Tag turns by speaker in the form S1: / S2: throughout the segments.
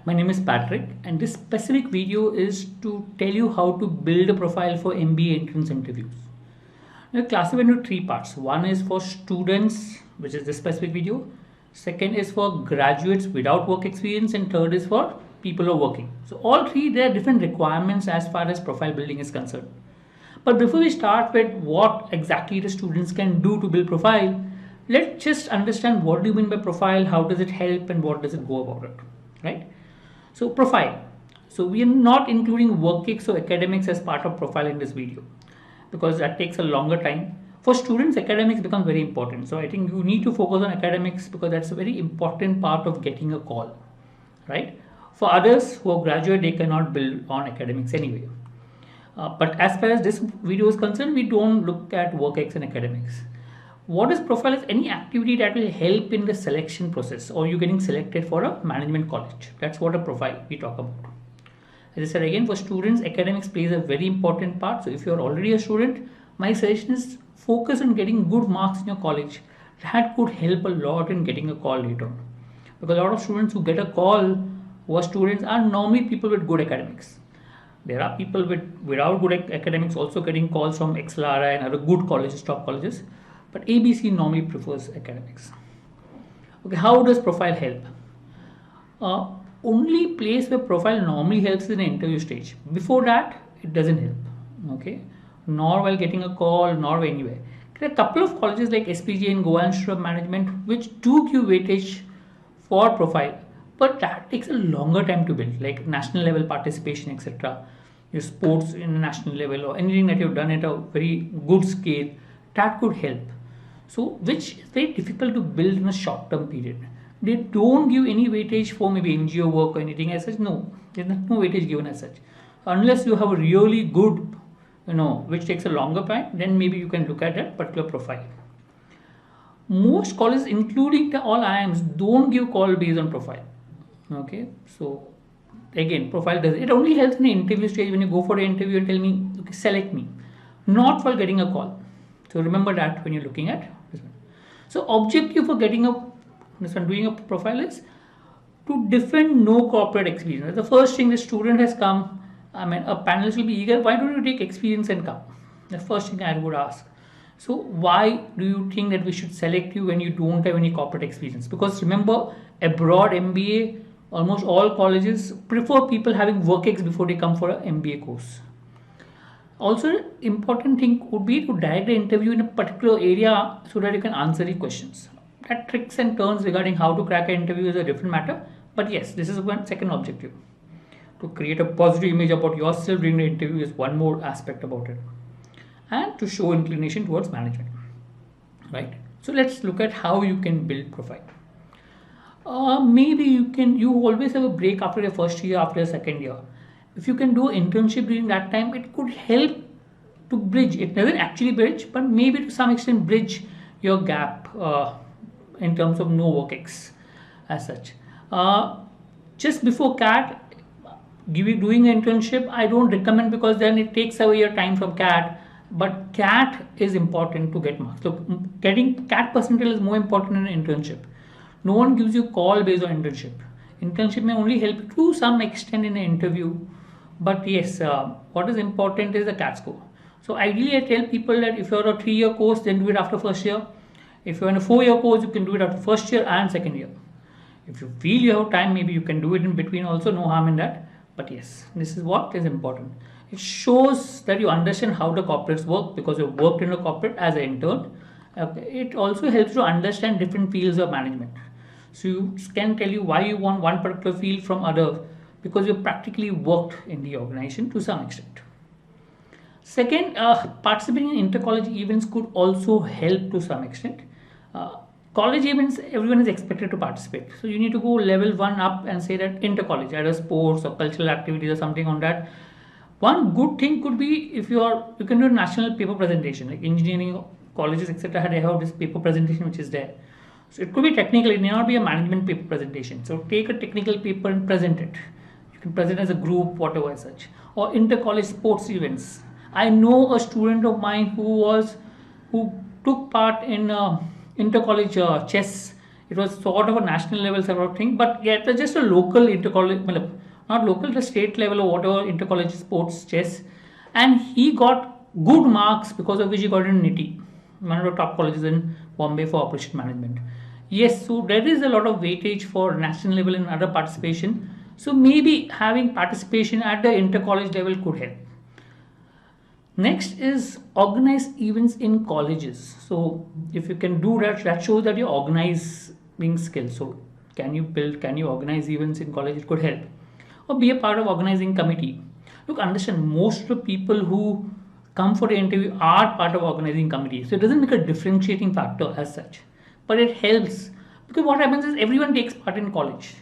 S1: my name is Patrick, and this specific video is to tell you how to build a profile for MBA entrance interviews. Now, classified into three parts. One is for students, which is this specific video. Second is for graduates without work experience, and third is for people who are working. So, all three, there are different requirements as far as profile building is concerned. But before we start with what exactly the students can do to build profile, let's just understand what do you mean by profile, how does it help, and what does it go about it, right? So profile. So we are not including work gigs or academics as part of profile in this video because that takes a longer time. For students, academics becomes very important. So I think you need to focus on academics because that's a very important part of getting a call, right? For others who are graduate, they cannot build on academics anyway. But as far as this video is concerned, we don't look at work X and academics. What is profile is any activity that will help in the selection process or you getting selected for a management college. That's what a profile we talk about. As I said again, for students, academics plays a very important part. So if you're already a student, my suggestion is focus on getting good marks in your college. That could help a lot in getting a call later on. Because a lot of students who get a call who are students are normally people with good academics. There are people without good academics also getting calls from XLRI and other good colleges, top colleges. But ABC normally prefers academics. Okay, how does profile help? Only place where profile normally helps is in the interview stage. Before that, it doesn't help. Okay, nor while getting a call, nor anywhere. There are a couple of colleges like SPG and Goa Institute of Management which do give weightage for profile, but that takes a longer time to build, like national level participation, etc. Your sports in national level or anything that you've done at a very good scale, that could help. So, which is very difficult to build in a short term period. They don't give any weightage for maybe NGO work or anything as such. No, there's no weightage given as such. Unless you have a really good, which takes a longer time, then maybe you can look at that particular profile. Most colleges, including the all IIMs, don't give call based on profile. Okay, so again, profile does it only helps in the interview stage when you go for the interview and tell me, okay, select me, not for getting a call. So remember that when you're looking at this one. So objective for getting doing a profile is to defend no corporate experience. The first thing the student has come, a panelist will be eager. Why don't you take experience and come? The first thing I would ask. So why do you think that we should select you when you don't have any corporate experience? Because remember, abroad MBA, almost all colleges prefer people having work ex before they come for an MBA course. Also, important thing would be to direct the interview in a particular area so that you can answer the questions. That tricks and turns regarding how to crack an interview is a different matter. But yes, this is one second objective. To create a positive image about yourself during the interview is one more aspect about it. And to show inclination towards management. Right? So let's look at how you can build profile. Maybe you always have a break after your first year, after your second year. If you can do an internship during that time, it could help to bridge. It doesn't actually bridge, but maybe to some extent bridge your gap in terms of no work ex as such. Just before CAT, doing an internship, I don't recommend because then it takes away your time from CAT. But CAT is important to get marks. So getting CAT percentile is more important than an internship. No one gives you call based on internship. Internship may only help to some extent in an interview. But yes, what is important is the CAT score. So ideally, I tell people that if you're a 3-year course, then do it after first year. If you're in a 4-year course, you can do it after first year and second year. If you feel you have time, maybe you can do it in between also, no harm in that. But yes, this is what is important. It shows that you understand how the corporates work because you've worked in a corporate as an intern. It also helps to understand different fields of management. So you can tell you why you want one particular field from other because you practically worked in the organization to some extent. Second, participating in inter-college events could also help to some extent. College events, everyone is expected to participate. So you need to go level 1 up and say that inter-college, either sports or cultural activities or something on that. One good thing could be if you can do a national paper presentation, like engineering colleges, etc. They have this paper presentation which is there. So it could be technical, it may not be a management paper presentation. So take a technical paper and present it. You can present as a group, whatever as such. Or inter-college sports events. I know a student of mine who took part in inter-college chess It was sort of a national level sort of thing, but yeah, it was just a local intercollege, not local, the state level or whatever intercollege sports chess. And he got good marks because of which he got into NITI, one of the top colleges in Bombay for operation management. Yes, so there is a lot of weightage for national level and other participation. So maybe having participation at the inter-college level could help. Next is organize events in colleges. So if you can do that, that shows that you're organizing skills. So can you organize events in college? It could help. Or be a part of organizing committee. Look, understand most of the people who come for the interview are part of organizing committee. So it doesn't make a differentiating factor as such. But it helps because what happens is everyone takes part in college.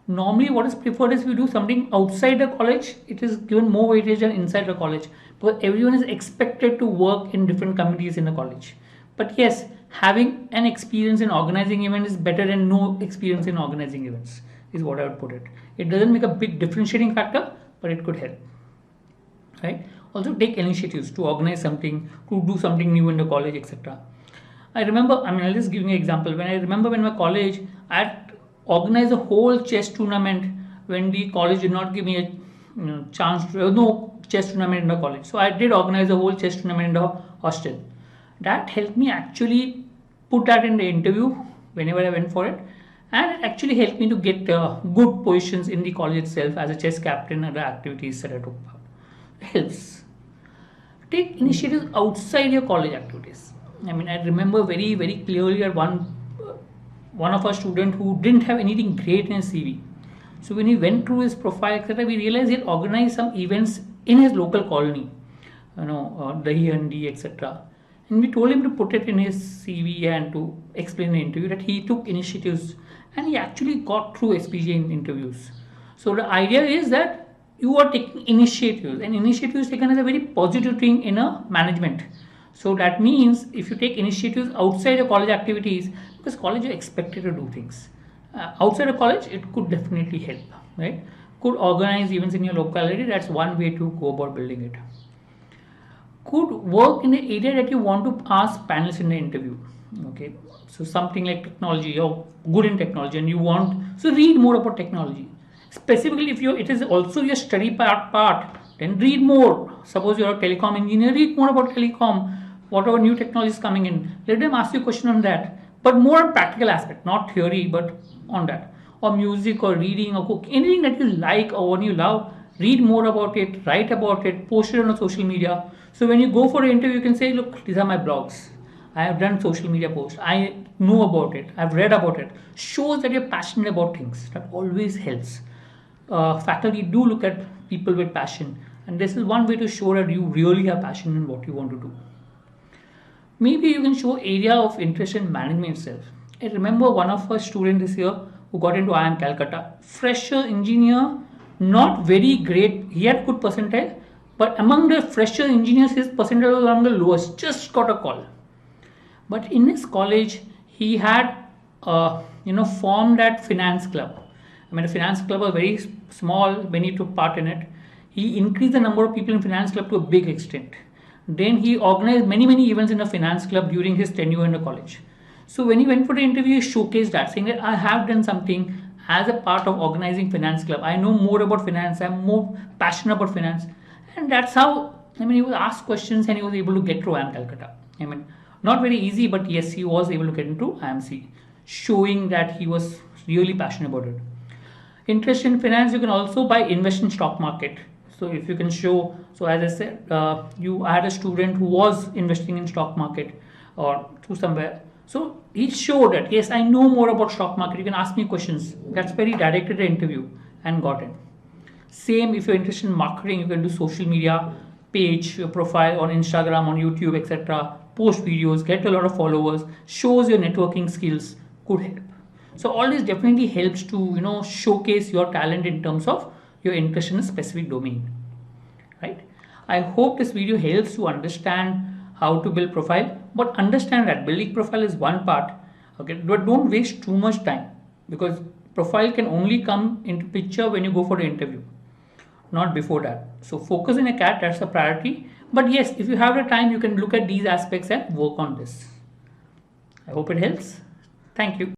S1: Normally, what is preferred is we do something outside the college, it is given more weightage than inside the college because everyone is expected to work in different committees in the college. But yes, having an experience in organizing events is better than no experience in organizing events, is what I would put it. It doesn't make a big differentiating factor, but it could help. Right? Also, take initiatives to organize something, to do something new in the college, etc. I remember, I'll just give you an example. When I remember when my college, I had organized a whole chess tournament when the college did not give me a chance to, no chess tournament in the college. So I did organize a whole chess tournament in the hostel. That helped me actually put that in the interview whenever I went for it. And it actually helped me to get good positions in the college itself as a chess captain and the activities that I took part. It helps. Take initiatives outside your college activities. I remember very, very clearly that one of our students who didn't have anything great in his CV. So when he went through his profile, etc., we realized he had organized some events in his local colony, Dahi Handi, etc. And we told him to put it in his CV and to explain in the interview that he took initiatives and he actually got through SPGA in interviews. So the idea is that you are taking initiatives, and initiative is taken as a very positive thing in a management. So that means if you take initiatives outside your college activities, because college you're expected to do things. Outside of college, it could definitely help, right? Could organize events in your locality. That's one way to go about building it. Could work in the area that you want to ask panelists in the interview. Okay, so something like technology, you're good in technology and you want, so read more about technology. Specifically, if it is also your study part, then read more. Suppose you're a telecom engineer, read more about telecom, whatever new technology is coming in. Let them ask you a question on that, but more on practical aspect, not theory, but on that. Or music or reading or cooking, anything that you like or what you love, read more about it, write about it, post it on social media. So when you go for an interview, you can say, look, these are my blogs. I have done social media posts. I know about it. I've read about it. Shows that you're passionate about things. That always helps. Faculty do look at people with passion, and this is one way to show that you really have passion in what you want to do. Maybe you can show area of interest in management itself. I remember one of our students this year who got into IIM Calcutta, fresher engineer, not very great. He had good percentile, but among the fresher engineers, his percentile was among the lowest. Just got a call. But in his college, he had, formed that finance club. The finance club was very small when he took part in it. He increased the number of people in finance club to a big extent. Then he organized many, many events in the finance club during his tenure in the college. So when he went for the interview, he showcased that, saying that I have done something as a part of organizing finance club. I know more about finance. I'm more passionate about finance. And that's how, he was asked questions and he was able to get through IIM Calcutta. Not very easy, but yes, he was able to get into IMC, showing that he was really passionate about it. Interest in finance, you can also invest in stock market. So if you can show, so as I said, you had a student who was investing in stock market or through somewhere. So he showed that, yes, I know more about stock market. You can ask me questions. That's very directed the interview and got it. Same if you're interested in marketing, you can do social media page, your profile on Instagram, on YouTube, etc. Post videos, get a lot of followers, shows your networking skills, could help. So all this definitely helps to showcase your talent in terms of your interest in a specific domain, right? I hope this video helps you understand how to build profile, but understand that building profile is one part, okay? But don't waste too much time because profile can only come into picture when you go for the interview, not before that. So focus in a CAT, that's the priority. But yes, if you have the time, you can look at these aspects and work on this. I hope it helps. Thank you.